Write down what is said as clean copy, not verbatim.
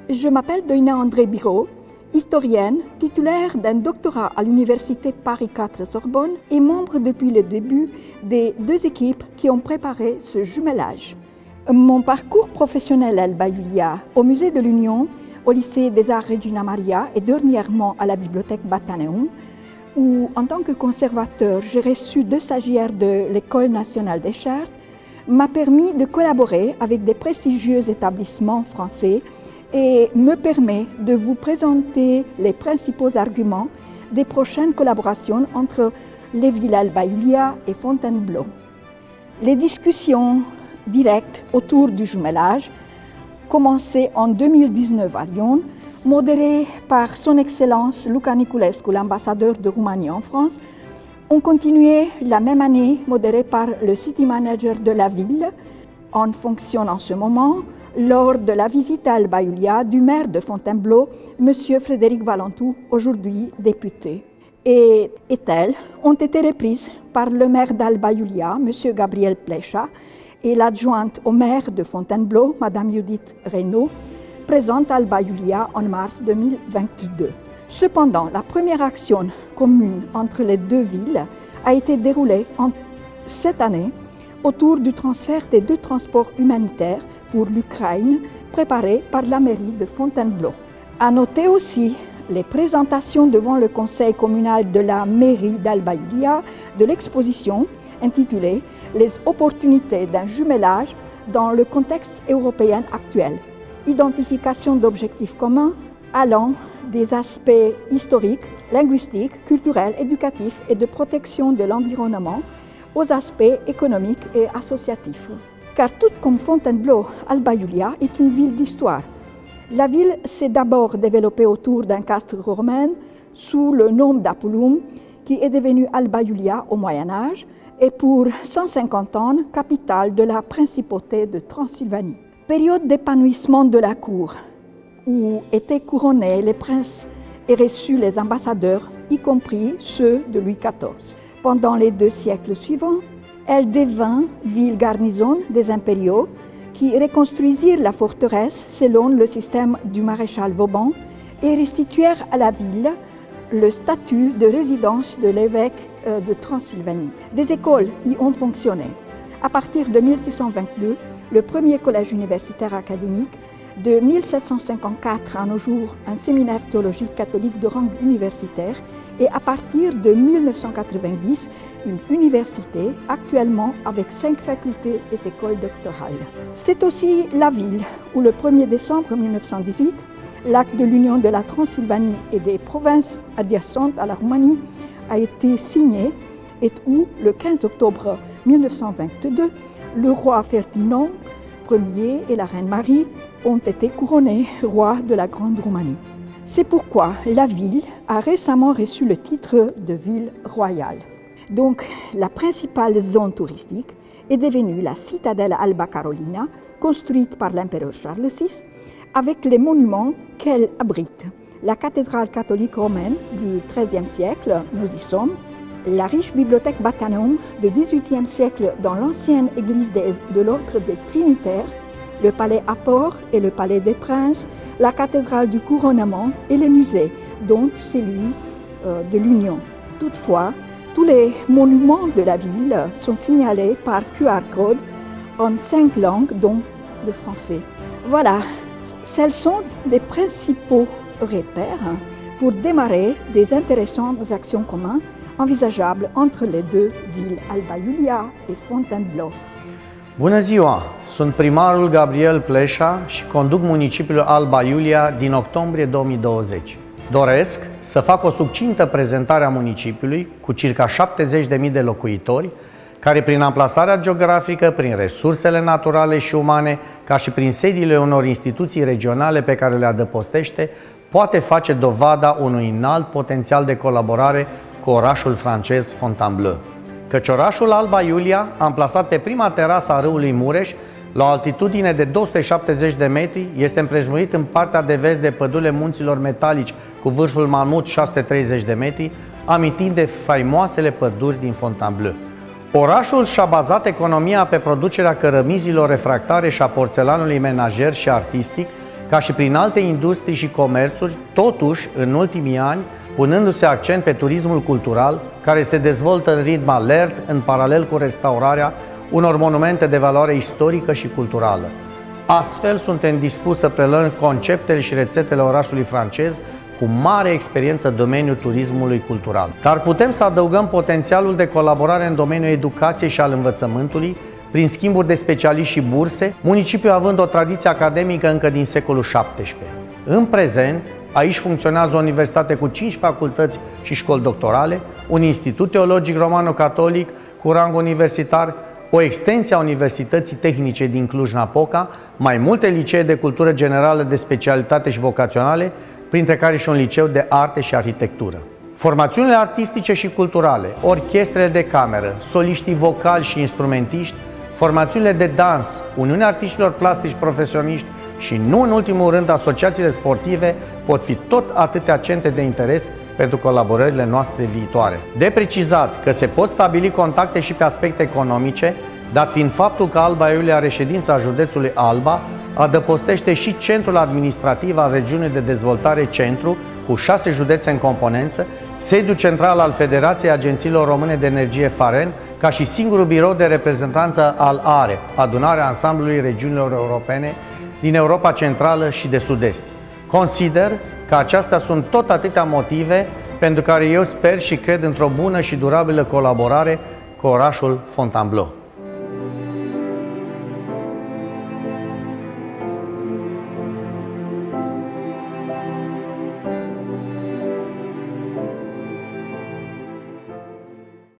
Je m'appelle Doina André Biro, historienne, titulaire d'un doctorat à l'université Paris 4 Sorbonne et membre depuis le début des deux équipes qui ont préparé ce jumelage. Mon parcours professionnel à Alba Iulia, au musée de l'Union, au lycée des Arts Regina Maria et dernièrement à la bibliothèque Bataneum, où en tant que conservateur, j'ai reçu 2 stagiaires de l'École nationale des Chartes, m'a permis de collaborer avec des prestigieux établissements français et me permet de vous présenter les principaux arguments des prochaines collaborations entre les villes Alba Iulia et Fontainebleau. Les discussions directes autour du jumelage, commencées en 2019 à Lyon, modérées par son Excellence Luca Niculescu, l'ambassadeur de Roumanie en France, ont continué la même année, modérées par le City Manager de la ville, en fonction en ce moment, lors de la visite à Alba Iulia du maire de Fontainebleau, M. Frédéric Valentou, aujourd'hui député. Et elles ont été reprises par le maire d'Alba Iulia, M. Gabriel Plecha, et l'adjointe au maire de Fontainebleau, Mme Judith Reynaud, présente à Alba Iulia en mars 2022. Cependant, la première action commune entre les deux villes a été déroulée cette année autour du transfert des 2 transports humanitaires pour l'Ukraine préparés par la mairie de Fontainebleau. À noter aussi les présentations devant le conseil communal de la mairie d'Alba Iulia de l'exposition intitulée « Les opportunités d'un jumelage dans le contexte européen actuel ». Identification d'objectifs communs allant des aspects historiques, linguistiques, culturels, éducatifs et de protection de l'environnement aux aspects économiques et associatifs. Car tout comme Fontainebleau, Alba Iulia est une ville d'histoire. La ville s'est d'abord développée autour d'un castre romain sous le nom d'Apulum, qui est devenu Alba Iulia au Moyen Âge et pour 150 ans, capitale de la principauté de Transylvanie. Période d'épanouissement de la cour, où étaient couronnés les princes et reçus les ambassadeurs, y compris ceux de Louis XIV. Pendant les 2 siècles suivants, elle devint ville garnison des impériaux qui reconstruisirent la forteresse selon le système du maréchal Vauban et restituèrent à la ville le statut de résidence de l'évêque de Transylvanie. Des écoles y ont fonctionné. À partir de 1622, le premier collège universitaire académique, de 1754 à nos jours, un séminaire théologique catholique de rang universitaire, et à partir de 1990, une université, actuellement avec 5 facultés et écoles doctorales. C'est aussi la ville où le 1er décembre 1918, l'acte de l'union de la Transylvanie et des provinces adjacentes à la Roumanie a été signé et où, le 15 octobre 1922, le roi Ferdinand Ier et la reine Marie ont été couronnés rois de la Grande Roumanie. C'est pourquoi la ville a récemment reçu le titre de ville royale. Donc, la principale zone touristique est devenue la citadelle Alba Carolina, construite par l'empereur Charles VI, avec les monuments qu'elle abrite. La cathédrale catholique romaine du XIIIe siècle, nous y sommes, la riche bibliothèque Bataneum du XVIIIe siècle dans l'ancienne église de l'ordre des Trinitaires, le palais Apport et le palais des Princes, la cathédrale du Couronnement et les musées, dont celui de l'Union. Toutefois, tous les monuments de la ville sont signalés par QR code en 5 langues, dont le français. Voilà, celles sont des principaux repères pour démarrer des intéressantes actions communes envisageables entre les deux villes, Alba Iulia et Fontainebleau. Bună ziua! Sunt primarul Gabriel Pleșa și conduc municipiul Alba Iulia din octombrie 2020. Doresc să fac o succintă prezentare a municipiului cu circa 70.000 de locuitori, care prin amplasarea geografică, prin resursele naturale și umane, ca și prin sediile unor instituții regionale pe care le adăpostește, poate face dovada unui înalt potențial de colaborare cu orașul francez Fontainebleau. Căci orașul Alba Iulia, amplasat pe prima terasă a râului Mureș, la o altitudine de 270 de metri, este împrejmuit în partea de vest de pădurile munților metalici cu vârful Mamut 630 de metri, amintind de faimoasele păduri din Fontainebleau. Orașul și-a bazat economia pe producerea cărămizilor refractare și a porțelanului menajer și artistic, Ca și prin alte industrii și comerțuri, totuși, în ultimii ani, punându-se accent pe turismul cultural, care se dezvoltă în ritm alert, în paralel cu restaurarea unor monumente de valoare istorică și culturală. Astfel, suntem dispuși să preluăm conceptele și rețetele orașului francez cu mare experiență în domeniul turismului cultural. Dar putem să adăugăm potențialul de colaborare în domeniul educației și al învățământului, prin schimburi de specialiști și burse, municipiul având o tradiție academică încă din secolul XVII. În prezent, aici funcționează o universitate cu 5 facultăți și școli doctorale, un institut teologic romano-catolic cu rang universitar, o extensie a Universității Tehnice din Cluj-Napoca, mai multe licee de cultură generală de specialitate și vocaționale, printre care și un liceu de arte și arhitectură. Formațiunile artistice și culturale, orchestrele de cameră, soliștii vocali și instrumentiști, formațiunile de dans, Uniunea Artiștilor Plastici Profesioniști și, nu în ultimul rând, asociațiile sportive pot fi tot atâtea centre de interes pentru colaborările noastre viitoare. De precizat că se pot stabili contacte și pe aspecte economice, dat fiind faptul că Alba Iulia are ședința județului Alba, adăpostește și centrul administrativ al regiunii de dezvoltare Centru, cu 6 județe în componență, sediul central al Federației Agențiilor Române de Energie FAREN, ca și singurul birou de reprezentanță al ARE, Adunarea Ansamblului Regiunilor Europene din Europa Centrală și de Sud-Est. Consider că acestea sunt tot atâtea motive pentru care eu sper și cred într-o bună și durabilă colaborare cu orașul Fontainebleau.